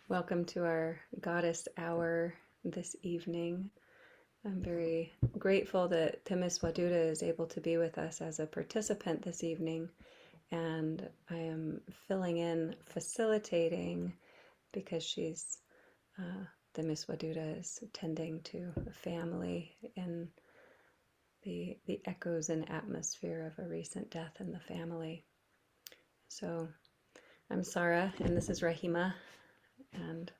Welcome to our Goddess Hour this evening. I'm very grateful that Temis Waduda is able to be with us as a participant this evening, and I am filling in, facilitating, because Temis Waduda is tending to a family in the echoes and atmosphere of a recent death in the family. So I'm Sára, and this is Rahima, and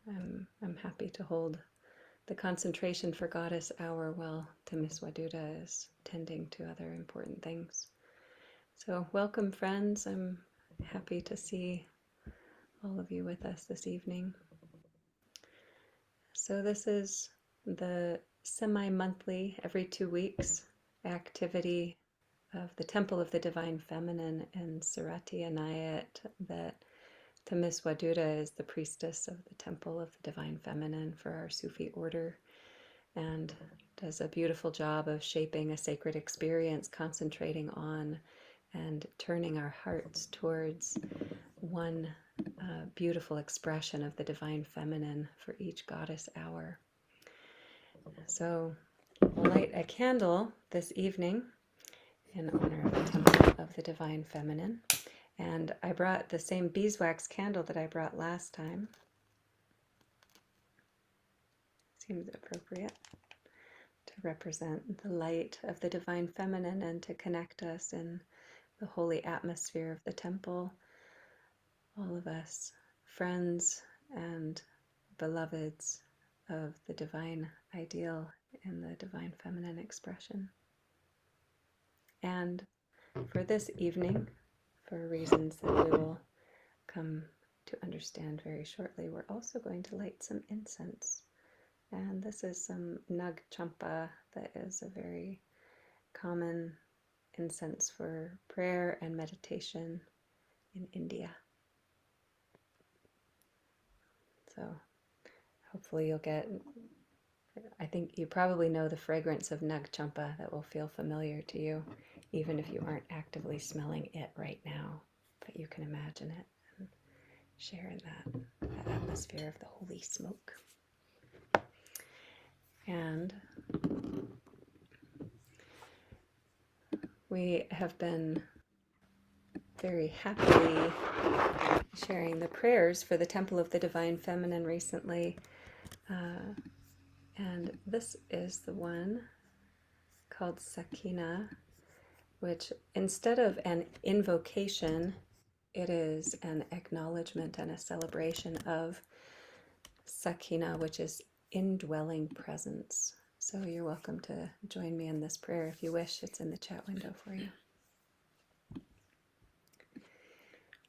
I'm happy to hold the concentration for Goddess Hour while Temis Waduda is tending to other important things. So welcome, friends. I'm happy to see all of you with us this evening. So this is the semi-monthly, every 2 weeks, activity of the Temple of the Divine Feminine in Sarati Anayat that Temis Waduda is the priestess of the Temple of the Divine Feminine for our Sufi order and does a beautiful job of shaping a sacred experience, concentrating on and turning our hearts towards one beautiful expression of the Divine Feminine for each Goddess Hour. So we'll light a candle this evening in honor of the Temple of the Divine Feminine. And I brought the same beeswax candle that I brought last time. Seems appropriate to represent the light of the Divine Feminine and to connect us in the holy atmosphere of the temple. All of us, friends and beloveds of the divine ideal in the Divine Feminine expression. And for this evening, for reasons that we will come to understand very shortly, we're also going to light some incense. And this is some Nag Champa that is a very common incense for prayer and meditation in India. So hopefully you'll get, I think you probably know the fragrance of Nag Champa that will feel familiar to you, even if you aren't actively smelling it right now, but you can imagine it and share in that atmosphere of the holy smoke. And we have been very happily sharing the prayers for the Temple of the Divine Feminine recently. And this is the one called Sakina, which instead of an invocation, it is an acknowledgement and a celebration of Sakina, which is indwelling presence. So you're welcome to join me in this prayer if you wish. It's in the chat window for you.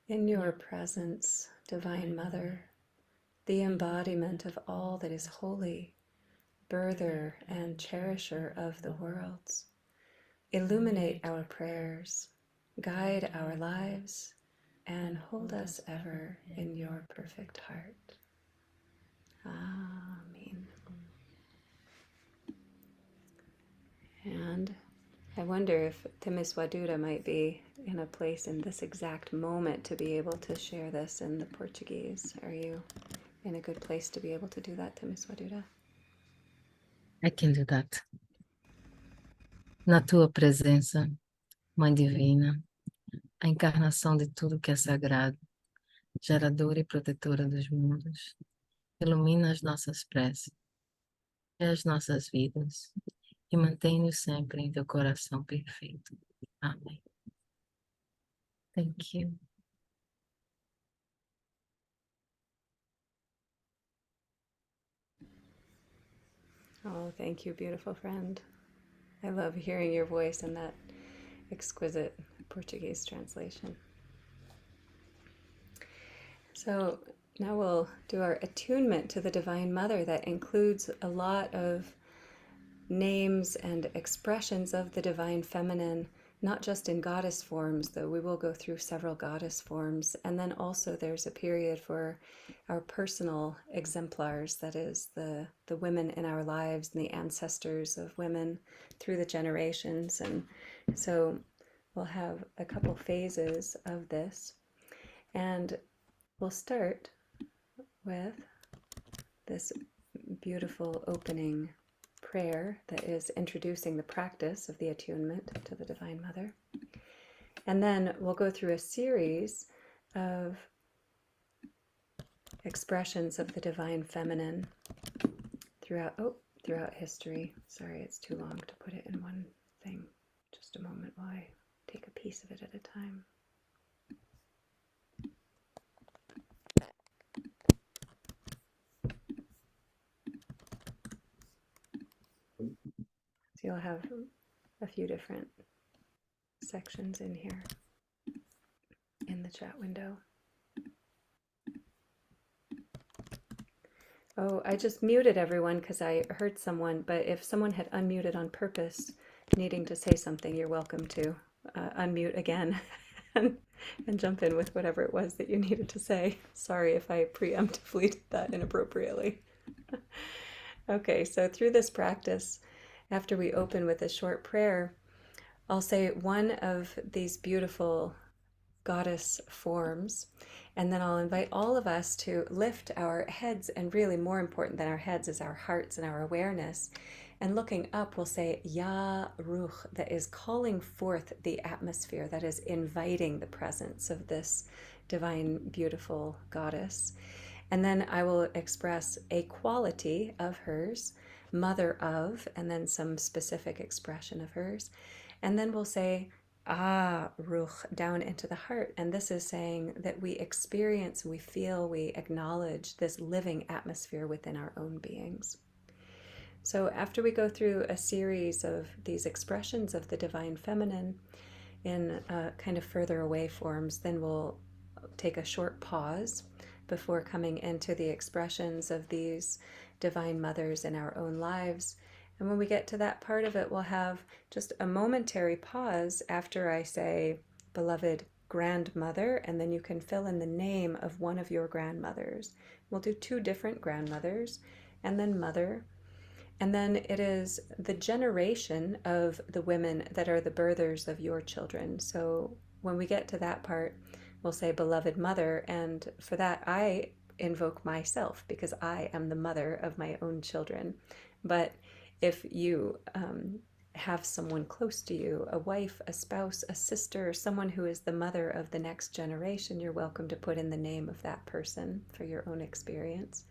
In your presence, Divine Mother, the embodiment of all that is holy, birther and cherisher of the worlds, illuminate our prayers, guide our lives, and hold us ever in your perfect heart. Amen. And I wonder if Temis Waduda might be in a place in this exact moment to be able to share this in the Portuguese. Are you in a good place to be able to do that, Temis Waduda? I can do that. Na tua presença, Mãe Divina, a encarnação de tudo que é sagrado, geradora e protetora dos mundos, ilumina as nossas preces e as nossas vidas e mantém-nos sempre em teu coração perfeito. Amém. Thank you. Oh, thank you, beautiful friend. I love hearing your voice in that exquisite Portuguese translation. So now we'll do our attunement to the Divine Mother that includes a lot of names and expressions of the Divine Feminine, not just in goddess forms, though we will go through several goddess forms. And then also there's a period for our personal exemplars, that is the women in our lives and the ancestors of women through the generations. And so we'll have a couple phases of this. And we'll start with this beautiful opening prayer that is introducing the practice of the attunement to the Divine Mother. And then we'll go through a series of expressions of the Divine Feminine throughout history. Sorry, it's too long to put it in one thing. Just a moment while I take a piece of it at a time. So you'll have a few different sections in here in the chat window. Oh, I just muted everyone because I heard someone, but if someone had unmuted on purpose, needing to say something, you're welcome to unmute again and jump in with whatever it was that you needed to say. Sorry if I preemptively did that inappropriately. Okay, so through this practice, after we open with a short prayer, I'll say one of these beautiful goddess forms, and then I'll invite all of us to lift our heads, and really more important than our heads is our hearts and our awareness. And looking up, we'll say Ya Ruch, that is calling forth the atmosphere, that is inviting the presence of this divine, beautiful goddess. And then I will express a quality of hers, mother of, and then some specific expression of hers. And then we'll say Ah, Ruch, down into the heart. And this is saying that we experience, we feel, we acknowledge this living atmosphere within our own beings. So after we go through a series of these expressions of the Divine Feminine in kind of further away forms, then we'll take a short pause before coming into the expressions of these Divine Mothers in our own lives. And when we get to that part of it, we'll have just a momentary pause after I say, beloved grandmother, and then you can fill in the name of one of your grandmothers. We'll do two different grandmothers, and then mother. And then it is the generation of the women that are the birthers of your children. So when we get to that part, we'll say, beloved mother, and for that I invoke myself because I am the mother of my own children. But if you have someone close to you, a wife, a spouse, a sister, someone who is the mother of the next generation, you're welcome to put in the name of that person for your own experience.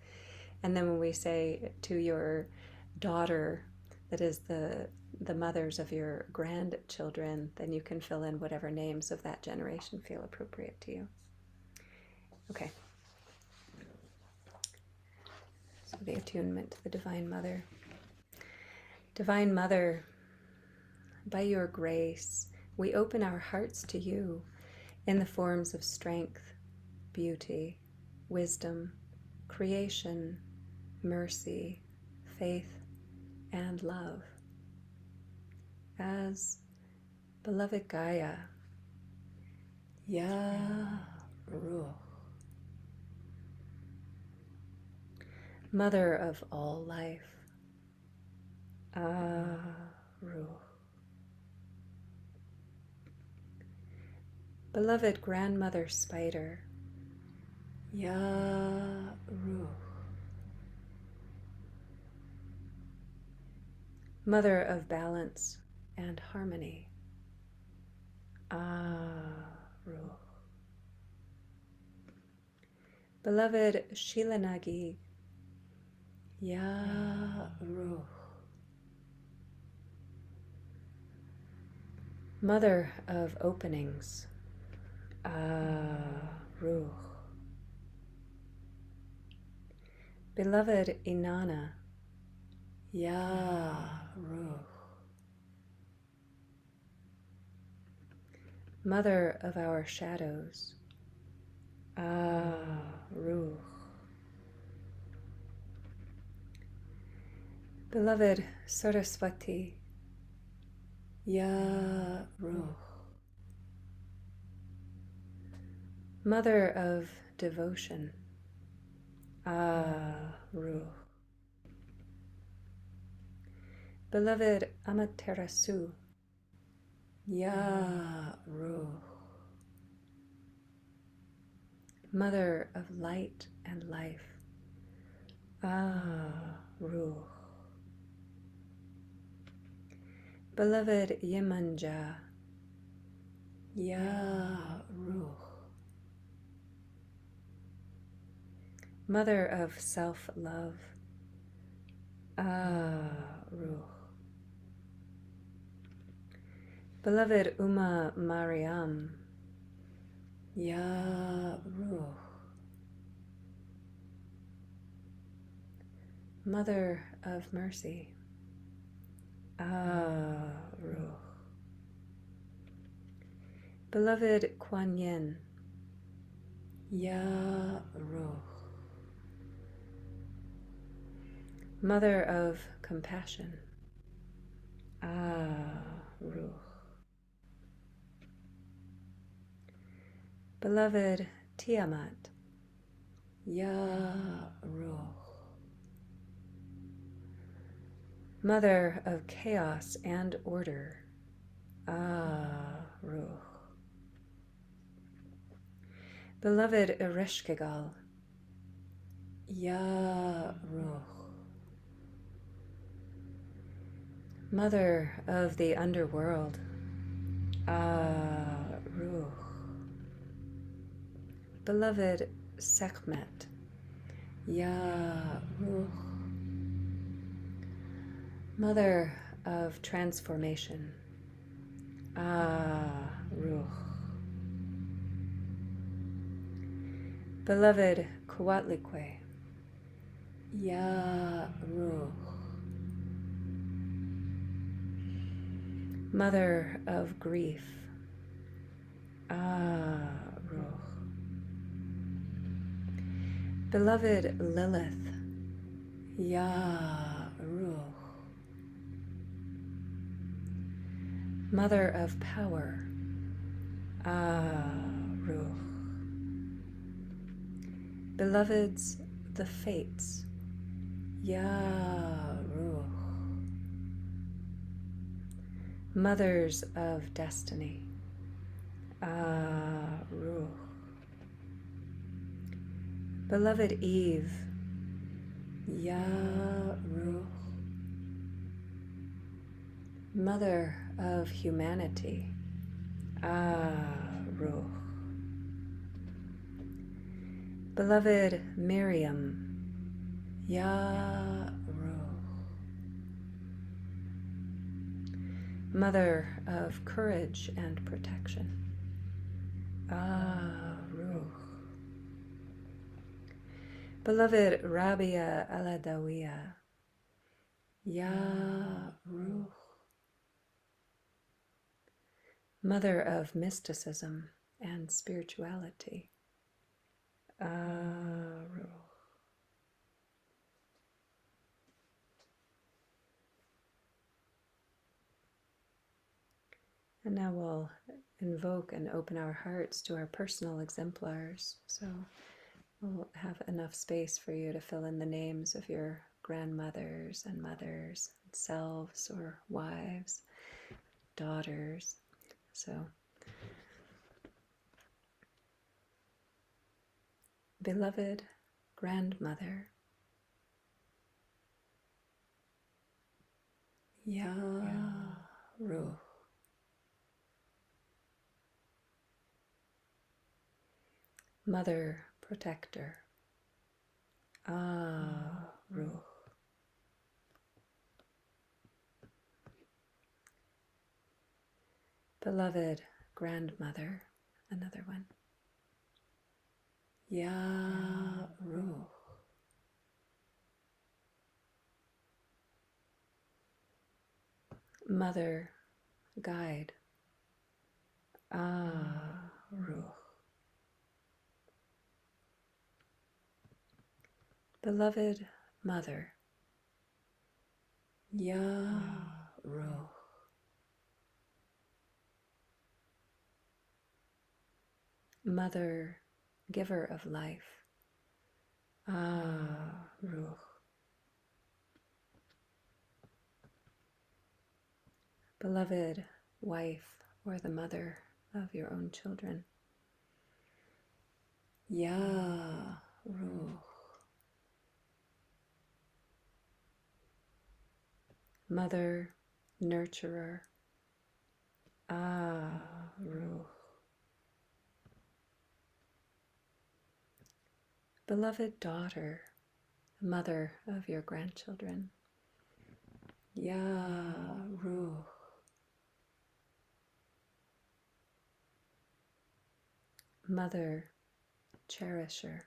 And then when we say to your daughter, that is the mothers of your grandchildren, then you can fill in whatever names of that generation feel appropriate to you. Okay. So the attunement to the Divine Mother. Divine Mother, by your grace, we open our hearts to you in the forms of strength, beauty, wisdom, creation, mercy, faith, and love. As beloved Gaia, Ya Ruch, Mother of all life, Ah Ruch, beloved grandmother spider, Ya Ruch, Mother of balance and harmony, Ah Ruch, beloved Shilanagi, Ya Ruch, Mother of openings, Ah Ruch, beloved Inanna, Ya Ruch, Mother of our shadows, Ah Ruch, beloved Saraswati, Ya Ruch, Mother of devotion, Ah Ruch, beloved Amaterasu, Ya Ruch, Mother of light and life, Ruh. Beloved Yemanja, Ya Ruh. Mother of self-love, Ruh. Beloved Uma Mariam, Ya Ruh. Mother of mercy, Ruh. Beloved Kuan Yin, Ya Ruh. Mother of compassion, Ruh. Beloved Tiamat, Ya Ruh. Mother of chaos and order, Ruh. Beloved Ereshkigal, Ya Ruh. Mother of the underworld, Ruh. Beloved Sekhmet, Ya Ruh. Mother of transformation, Ruh. Beloved Coatlicue, Ya Ruh. Mother of grief, Ruh. Beloved Lilith, Ya Ruh. Mother of power, Ruh. Beloveds, the fates, Ya Ruh. Mothers of destiny, Ruh. Beloved Eve, Ya Ruh. Mother of humanity, Ruh. Beloved Miriam, Ya Ruh. Mother of courage and protection, Ruh. Beloved Rabia Aladawiya, Ya Ruh. Mother of mysticism and spirituality, Ruh. And now we'll invoke and open our hearts to our personal exemplars. So we'll have enough space for you to fill in the names of your grandmothers and mothers, selves or wives, daughters. So, beloved grandmother, Ya Ruh. Mother protector, Ruh. Beloved grandmother, another one, Ya Ruh. Mother guide, Ruh. Beloved mother, Ya Ruh. Mother giver of life, Ruh. Beloved wife or the mother of your own children, Ya Ruh. mother, nurturer. Ah, Ruh. Beloved daughter, mother of your grandchildren. Ya, Ruh. Mother, cherisher.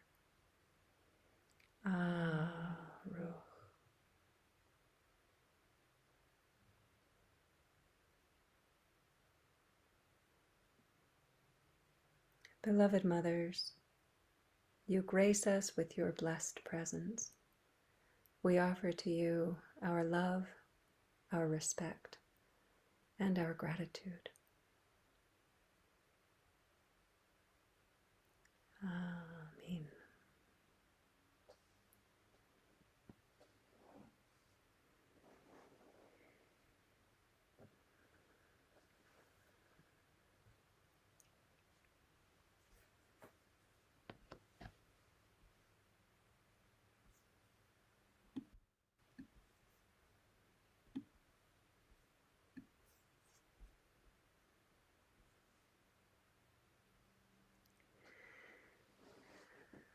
Ah, Ruh. Beloved mothers, you grace us with your blessed presence. We offer to you our love, our respect, and our gratitude. Amen.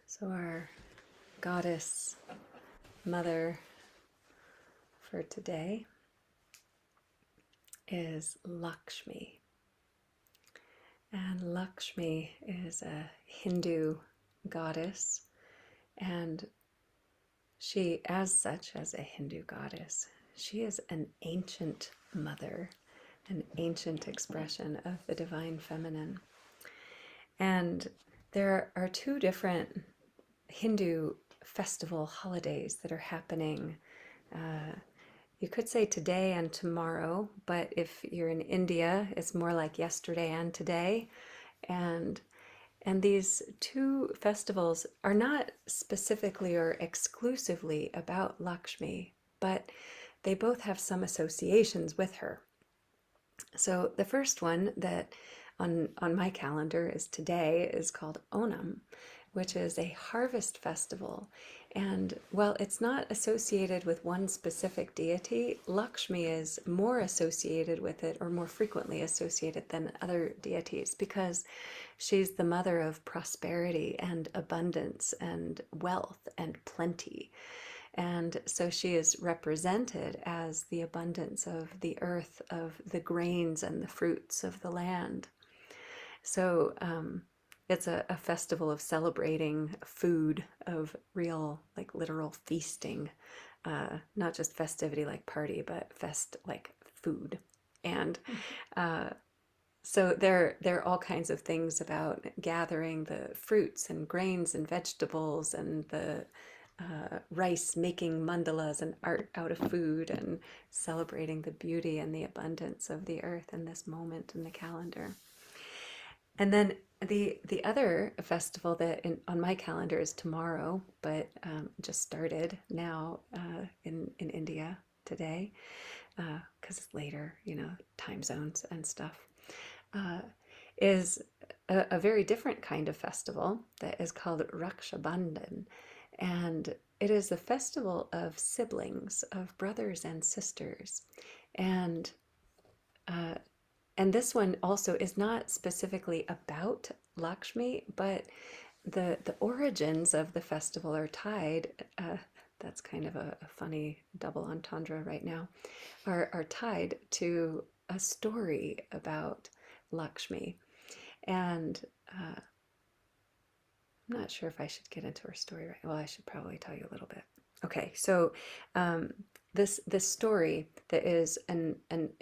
So our goddess mother for today is Lakshmi. And Lakshmi is a Hindu goddess, and she, as such, as a Hindu goddess, she is an ancient mother, an ancient expression of the divine feminine. And there are two different Hindu festival holidays that are happening. You could say today and tomorrow, but if you're in India, it's more like yesterday and today. And and these two festivals are not specifically or exclusively about Lakshmi, but they both have some associations with her. So the first one that on my calendar is today is called Onam, which is a harvest festival. And while it's not associated with one specific deity, Lakshmi is more associated with it, or more frequently associated than other deities, because she's the mother of prosperity and abundance and wealth and plenty. And so she is represented as the abundance of the earth, of the grains and the fruits of the land. So it's a festival of celebrating food, of real, like literal feasting, not just festivity like party, but fest like food. And so there are all kinds of things about gathering the fruits and grains and vegetables and the rice, making mandalas and art out of food, and celebrating the beauty and the abundance of the earth in this moment in the calendar. And then the other festival that on my calendar is tomorrow, but just started now in India today, because it's later, time zones and stuff, is a very different kind of festival that is called Raksha Bandhan. And it is a festival of siblings, of brothers and sisters. And uh, and this one also is not specifically about Lakshmi, but the origins of the festival are tied. That's kind of a funny double entendre right now. Are tied to a story about Lakshmi, and I'm not sure if I should get into her story right. Well, I should probably tell you a little bit. Okay, so this story that is an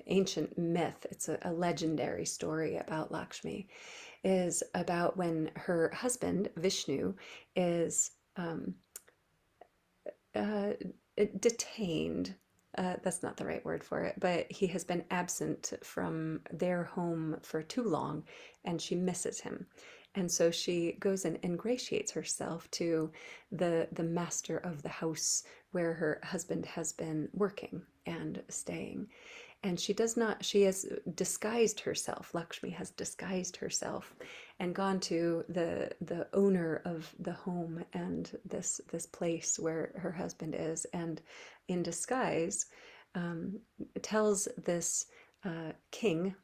ancient myth. It's a legendary story about Lakshmi. Is about when her husband Vishnu is uh, detained. That's not the right word for it, but he has been absent from their home for too long, and she misses him. And so she goes and ingratiates herself to the master of the house where her husband has been working and staying. And she has disguised herself. Lakshmi has disguised herself and gone to the owner of the home and this place where her husband is, and in disguise um, tells this king,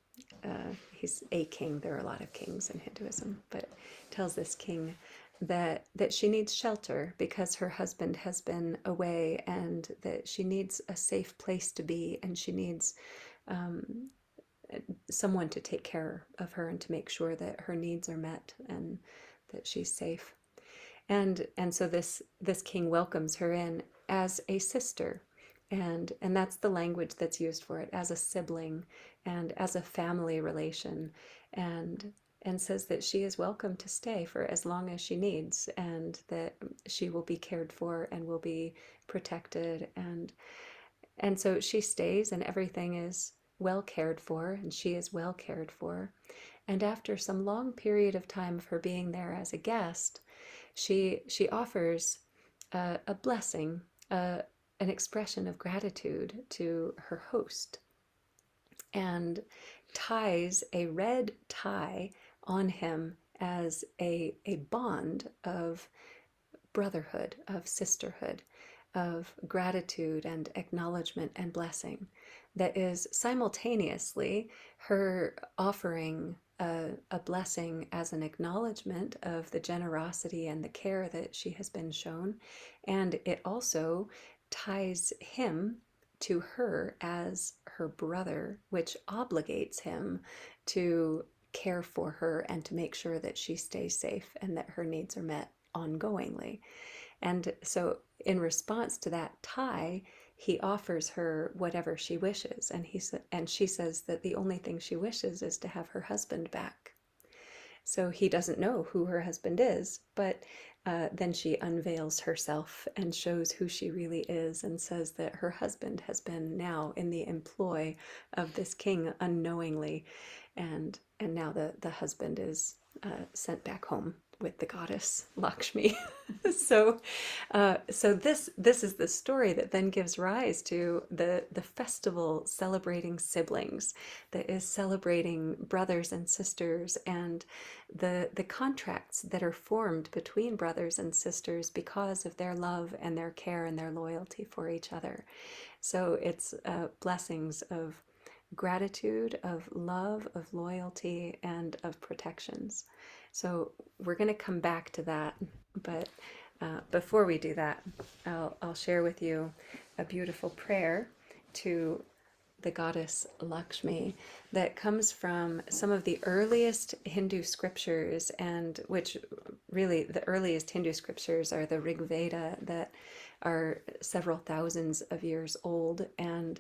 he's a king, there are a lot of kings in Hinduism, but tells this king that she needs shelter because her husband has been away, and that she needs a safe place to be, and she needs um, someone to take care of her and to make sure that her needs are met and that she's safe. And so this king welcomes her in as a sister, and that's the language that's used for it, as a sibling and as a family relation, and and says that she is welcome to stay for as long as she needs, and that she will be cared for and will be protected, and so she stays, and everything is well cared for, and she is well cared for. And after some long period of time of her being there as a guest, she offers a blessing, an expression of gratitude to her host, and ties a red tie on him as a bond of brotherhood, of sisterhood, of gratitude and acknowledgement and blessing, that is simultaneously her offering a blessing as an acknowledgement of the generosity and the care that she has been shown. And it also ties him to her as her brother, which obligates him to care for her and to make sure that she stays safe and that her needs are met ongoingly. And so, in response to that tie, he offers her whatever she wishes, and she says that the only thing she wishes is to have her husband back. So he doesn't know who her husband is, but then she unveils herself and shows who she really is, and says that her husband has been now in the employ of this king unknowingly, and now the husband is sent back home with the goddess Lakshmi. so so this is the story that then gives rise to the festival celebrating siblings, that is celebrating brothers and sisters, and the contracts that are formed between brothers and sisters because of their love and their care and their loyalty for each other. So it's blessings of gratitude, of love, of loyalty, and of protections. So we're going to come back to that, but before we do that, I'll share with you a beautiful prayer to the goddess Lakshmi that comes from some of the earliest Hindu scriptures, and which really the earliest Hindu scriptures are the Rig Veda, that are several thousands of years old. And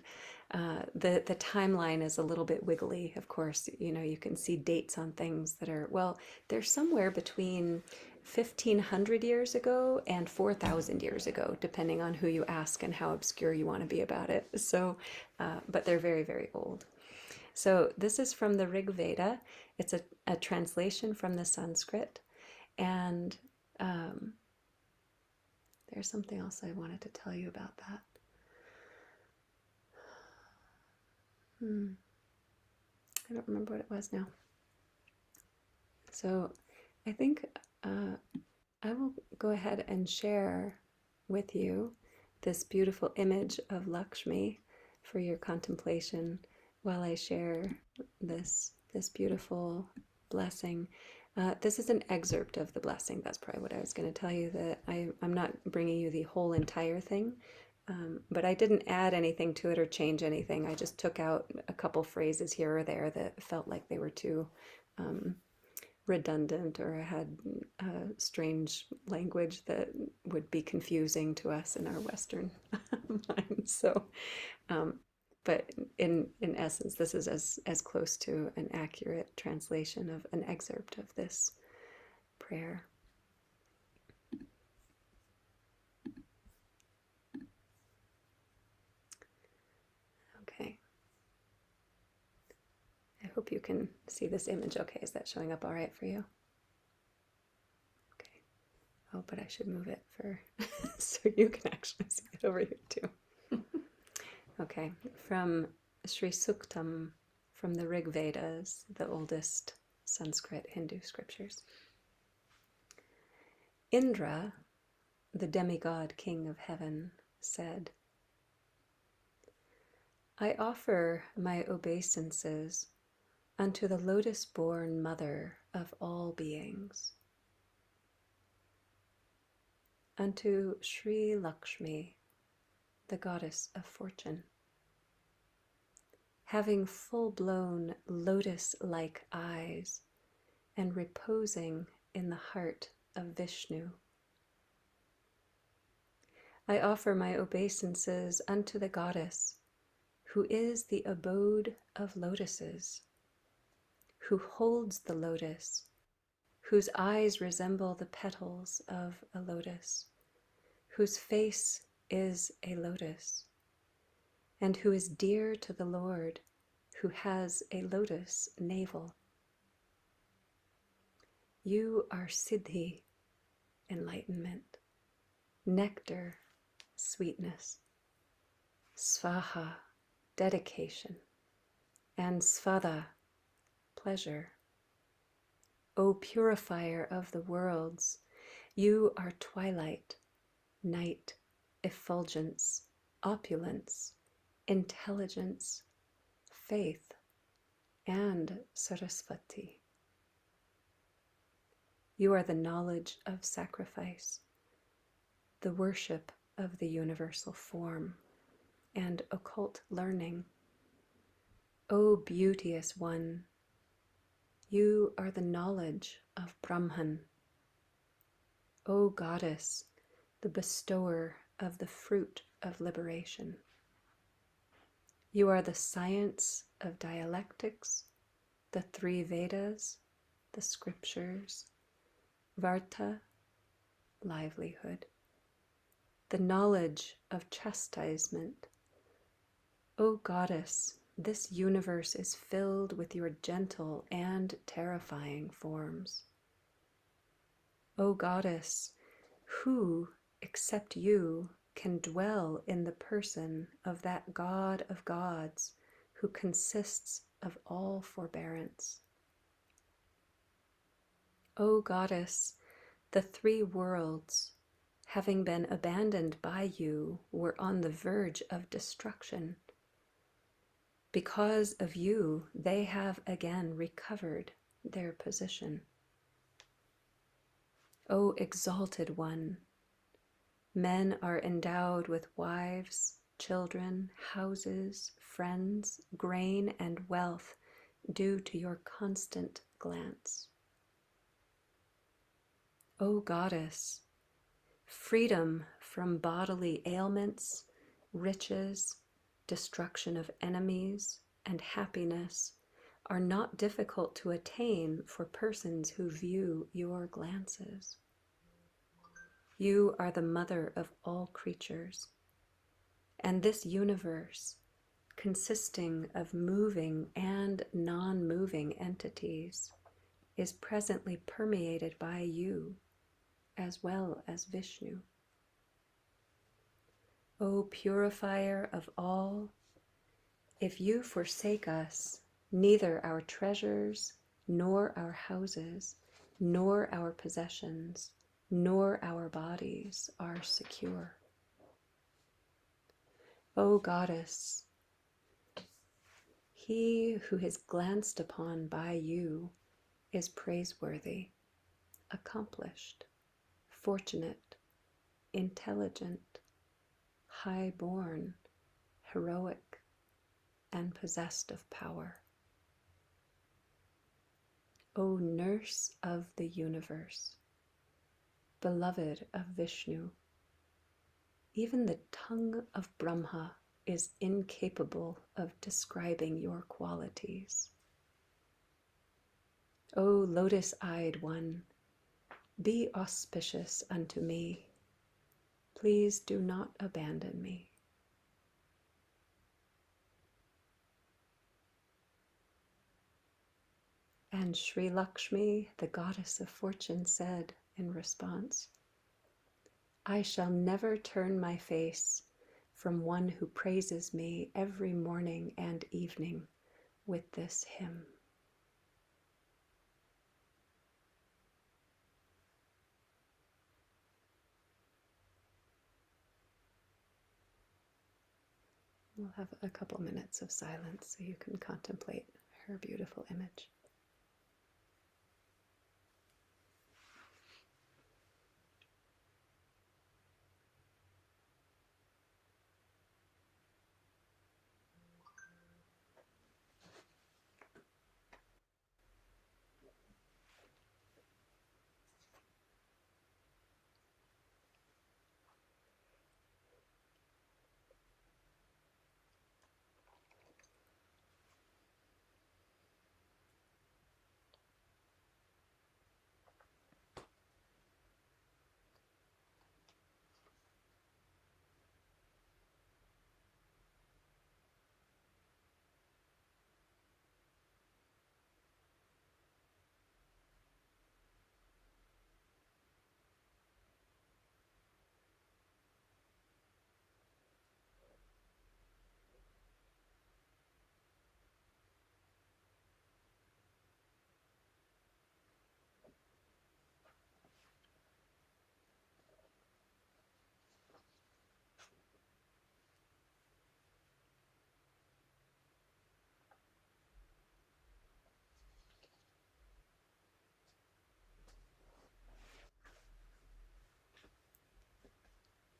the timeline is a little bit wiggly. Of course, you know, you can see dates on things that are, well, they're somewhere between 1500 years ago and 4000 years ago, depending on who you ask and how obscure you want to be about it. So, but they're very, very old. So this is from the Rig Veda. It's a translation from the Sanskrit. And there's something else I wanted to tell you about that. I don't remember what it was now. So I think I will go ahead and share with you this beautiful image of Lakshmi for your contemplation while I share this beautiful blessing. This is an excerpt of the blessing. That's probably what I was going to tell you, that I'm not bringing you the whole entire thing, but I didn't add anything to it or change anything. I just took out a couple phrases here or there that felt like they were too redundant or had strange language that would be confusing to us in our Western minds. So, but in essence, this is as close to an accurate translation of an excerpt of this prayer. Okay. I hope you can see this image okay. Is that showing up all right for you? Okay. Oh, but I should move it for so you can actually see it over here too. Okay, from Sri Suktam, from the Rig Vedas, the oldest Sanskrit Hindu scriptures. Indra, the demigod king of heaven, said, I offer my obeisances unto the lotus-born mother of all beings, unto Sri Lakshmi, the goddess of fortune. Having full-blown lotus-like eyes and reposing in the heart of Vishnu, I offer my obeisances unto the goddess who is the abode of lotuses, who holds the lotus, whose eyes resemble the petals of a lotus, whose face is a lotus, and who is dear to the Lord, who has a lotus navel. You are Siddhi, enlightenment, nectar, sweetness, Svaha, dedication, and Svada, pleasure. O purifier of the worlds, you are twilight, night, effulgence, opulence, intelligence, faith, and Sarasvati. You are the knowledge of sacrifice, the worship of the universal form, and occult learning. O beauteous one, you are the knowledge of Brahman. O goddess, the bestower of the fruit of liberation. You are the science of dialectics, the three Vedas, the scriptures, Varta, livelihood, the knowledge of chastisement. O goddess, this universe is filled with your gentle and terrifying forms. O goddess, who, except you, can dwell in the person of that God of gods who consists of all forbearance? O goddess, the three worlds, having been abandoned by you, were on the verge of destruction. Because of you, they have again recovered their position. O exalted one, men are endowed with wives, children, houses, friends, grain, and wealth due to your constant glance. O goddess, freedom from bodily ailments, riches, destruction of enemies, and happiness are not difficult to attain for persons who view your glances. You are the mother of all creatures, and this universe, consisting of moving and non-moving entities, is presently permeated by you, as well as Vishnu. O purifier of all, if you forsake us, neither our treasures, nor our houses, nor our possessions, nor our bodies are secure. O goddess, he who is glanced upon by you is praiseworthy, accomplished, fortunate, intelligent, high-born, heroic, and possessed of power. O nurse of the universe, beloved of Vishnu, even the tongue of Brahma is incapable of describing your qualities. O lotus-eyed one, be auspicious unto me. Please do not abandon me. And Sri Lakshmi, the goddess of fortune, said in response, I shall never turn my face from one who praises me every morning and evening with this hymn. We'll have a couple minutes of silence so you can contemplate her beautiful image.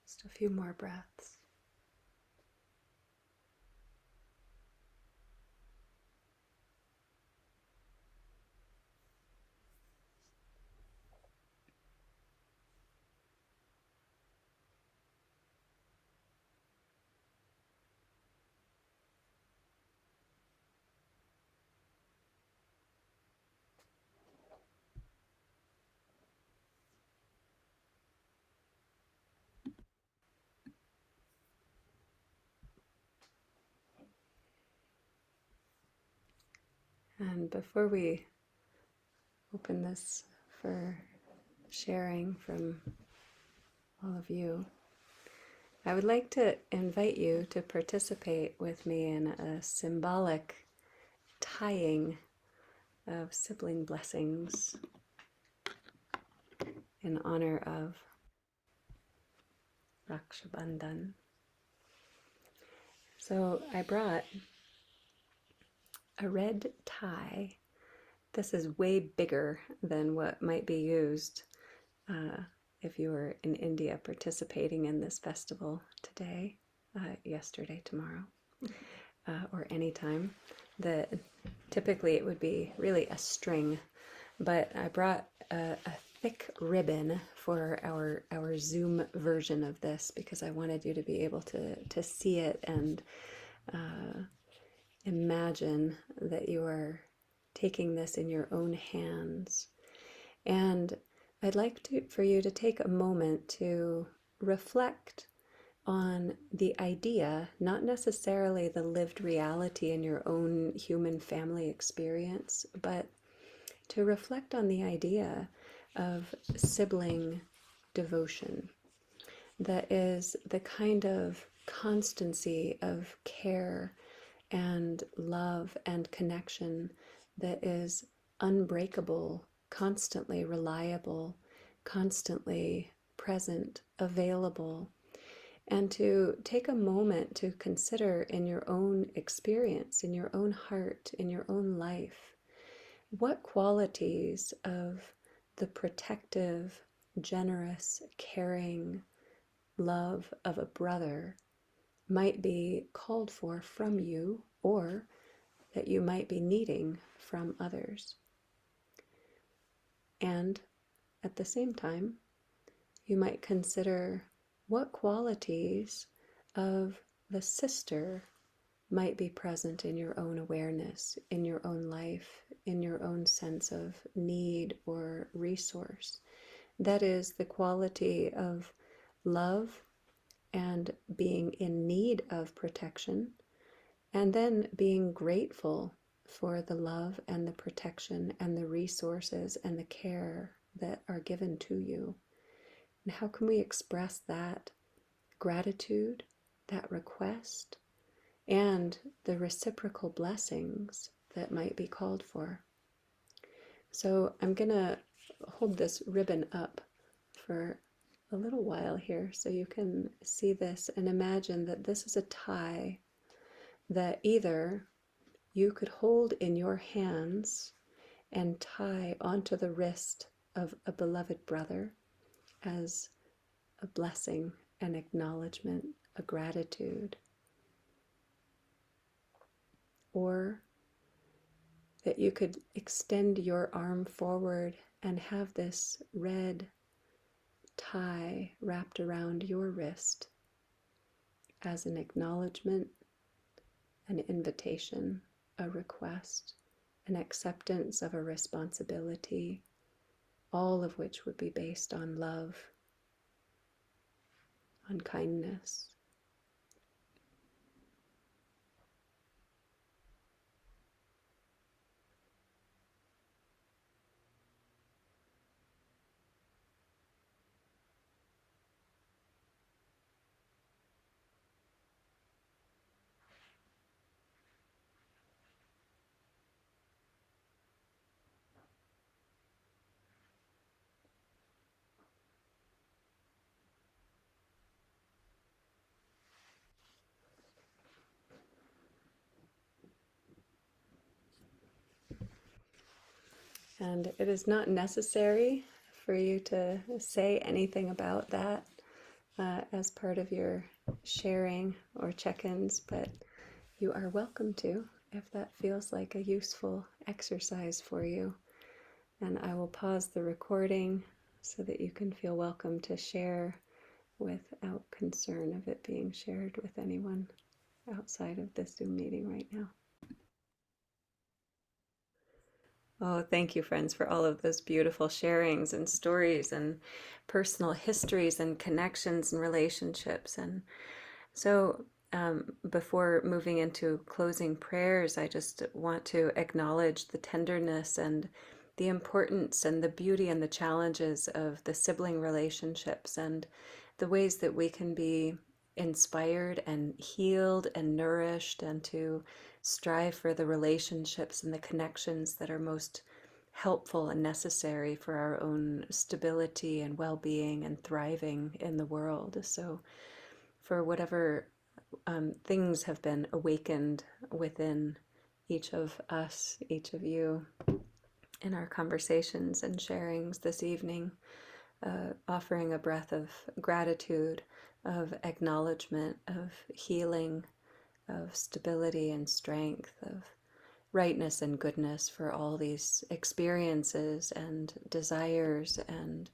Just a few more breaths. And before we open this for sharing from all of you, I would like to invite you to participate with me in a symbolic tying of sibling blessings in honor of Raksha Bandhan. So I brought a red tie. This is way bigger than what might be used if you were in India participating in this festival today, yesterday, tomorrow, or anytime. Typically it would be really a string, but I brought a thick ribbon for our Zoom version of this because I wanted you to be able to see it and imagine that you are taking this in your own hands. And I'd like for you to take a moment to reflect on the idea, not necessarily the lived reality in your own human family experience, but to reflect on the idea of sibling devotion that is the kind of constancy of care and love and connection that is unbreakable, constantly reliable, constantly present, available, and to take a moment to consider in your own experience, in your own heart, in your own life, what qualities of the protective, generous, caring love of a brother might be called for from you, or that you might be needing from others. And at the same time, you might consider what qualities of the sister might be present in your own awareness, in your own life, in your own sense of need or resource. That is the quality of love and being in need of protection, and then being grateful for the love and the protection and the resources and the care that are given to you. And how can we express that gratitude, that request, and the reciprocal blessings that might be called for? So I'm going to hold this ribbon up for a little while here so you can see this and imagine that this is a tie that either you could hold in your hands and tie onto the wrist of a beloved brother as a blessing, an acknowledgement, a gratitude, or that you could extend your arm forward and have this red tie wrapped around your wrist as an acknowledgement, an invitation, a request, an acceptance of a responsibility, all of which would be based on love, on kindness. And it is not necessary for you to say anything about that as part of your sharing or check-ins, but you are welcome to if that feels like a useful exercise for you. And I will pause the recording so that you can feel welcome to share without concern of it being shared with anyone outside of this Zoom meeting right now. Oh, thank you, friends, for all of those beautiful sharings and stories and personal histories and connections and relationships. And so, before moving into closing prayers, I just want to acknowledge the tenderness and the importance and the beauty and the challenges of the sibling relationships and the ways that we can be inspired and healed and nourished, and to strive for the relationships and the connections that are most helpful and necessary for our own stability and well-being and thriving in the world. So for whatever things have been awakened within each of us, each of you, in our conversations and sharings this evening, offering a breath of gratitude, of acknowledgement, of healing, of stability and strength, of rightness and goodness for all these experiences and desires and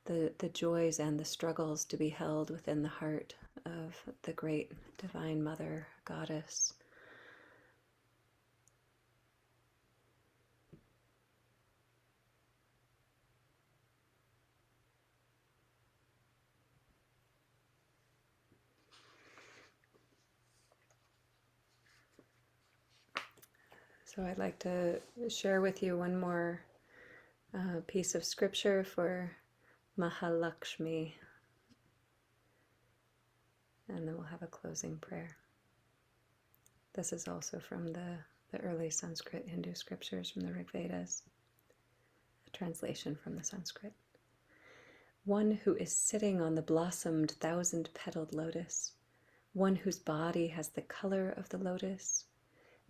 the joys and the struggles to be held within the heart of the great Divine Mother Goddess. So I'd like to share with you one more piece of scripture for Mahalakshmi, and then we'll have a closing prayer. This is also from the early Sanskrit Hindu scriptures from the Rig Vedas, a translation from the Sanskrit. One who is sitting on the blossomed thousand-petaled lotus, one whose body has the color of the lotus,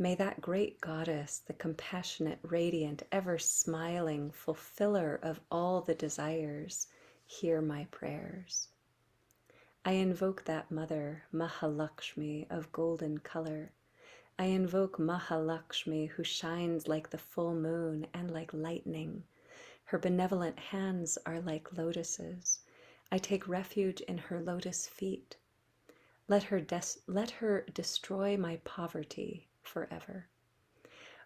may that great goddess, the compassionate, radiant, ever smiling, fulfiller of all the desires, hear my prayers. I invoke that mother, Mahalakshmi, of golden color. I invoke Mahalakshmi, who shines like the full moon and like lightning. Her benevolent hands are like lotuses. I take refuge in her lotus feet. Let her destroy my poverty forever.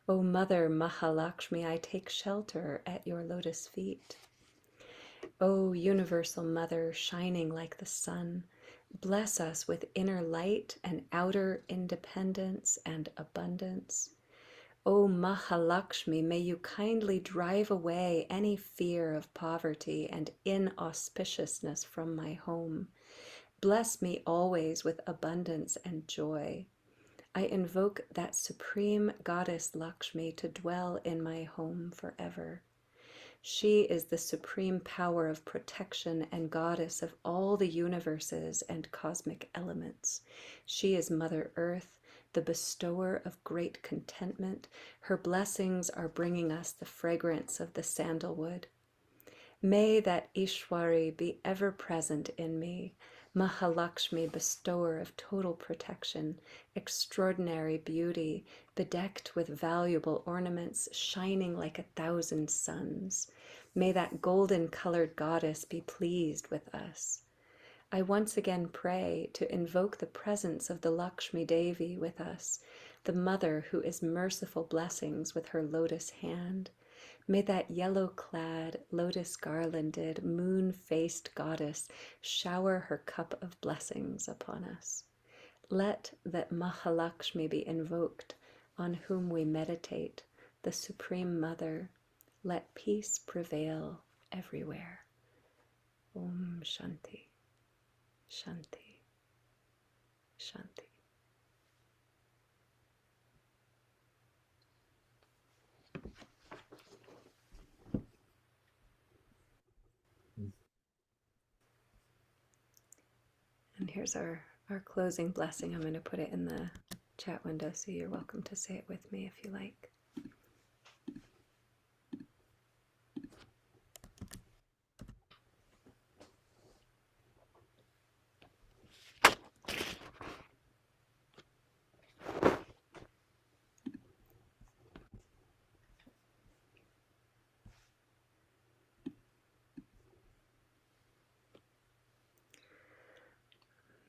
O Mother Mahalakshmi, I take shelter at your lotus feet. O Universal Mother, shining like the sun, bless us with inner light and outer independence and abundance. O Mahalakshmi, may you kindly drive away any fear of poverty and inauspiciousness from my home. Bless me always with abundance and joy. I invoke that supreme goddess Lakshmi to dwell in my home forever. She is the supreme power of protection and goddess of all the universes and cosmic elements. She is Mother Earth, the bestower of great contentment. Her blessings are bringing us the fragrance of the sandalwood. May that Ishwari be ever present in me, Mahalakshmi, bestower of total protection, extraordinary beauty, bedecked with valuable ornaments, shining like 1,000 suns. May that golden-colored goddess be pleased with us. I once again pray to invoke the presence of the Lakshmi Devi with us, the mother who is merciful blessings with her lotus hand. May that yellow-clad, lotus-garlanded, moon-faced goddess shower her cup of blessings upon us. Let that Mahalakshmi be invoked, on whom we meditate, the Supreme Mother. Let peace prevail everywhere. Om Shanti, Shanti, Shanti. And here's our closing blessing. I'm going to put it in the chat window, so you're welcome to say it with me if you like.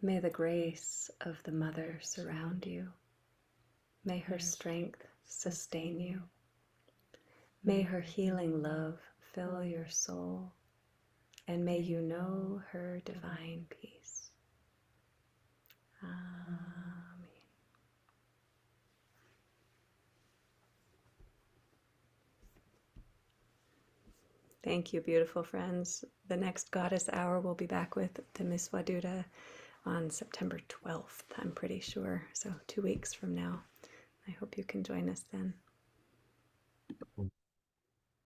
May the grace of the Mother surround you. May her strength sustain you. May her healing love fill your soul, and may you know her divine peace. Amen. Thank you, beautiful friends. The next Goddess Hour will be back with the Miss Waduda on September 12th, I'm pretty sure. So 2 weeks from now. I hope you can join us then.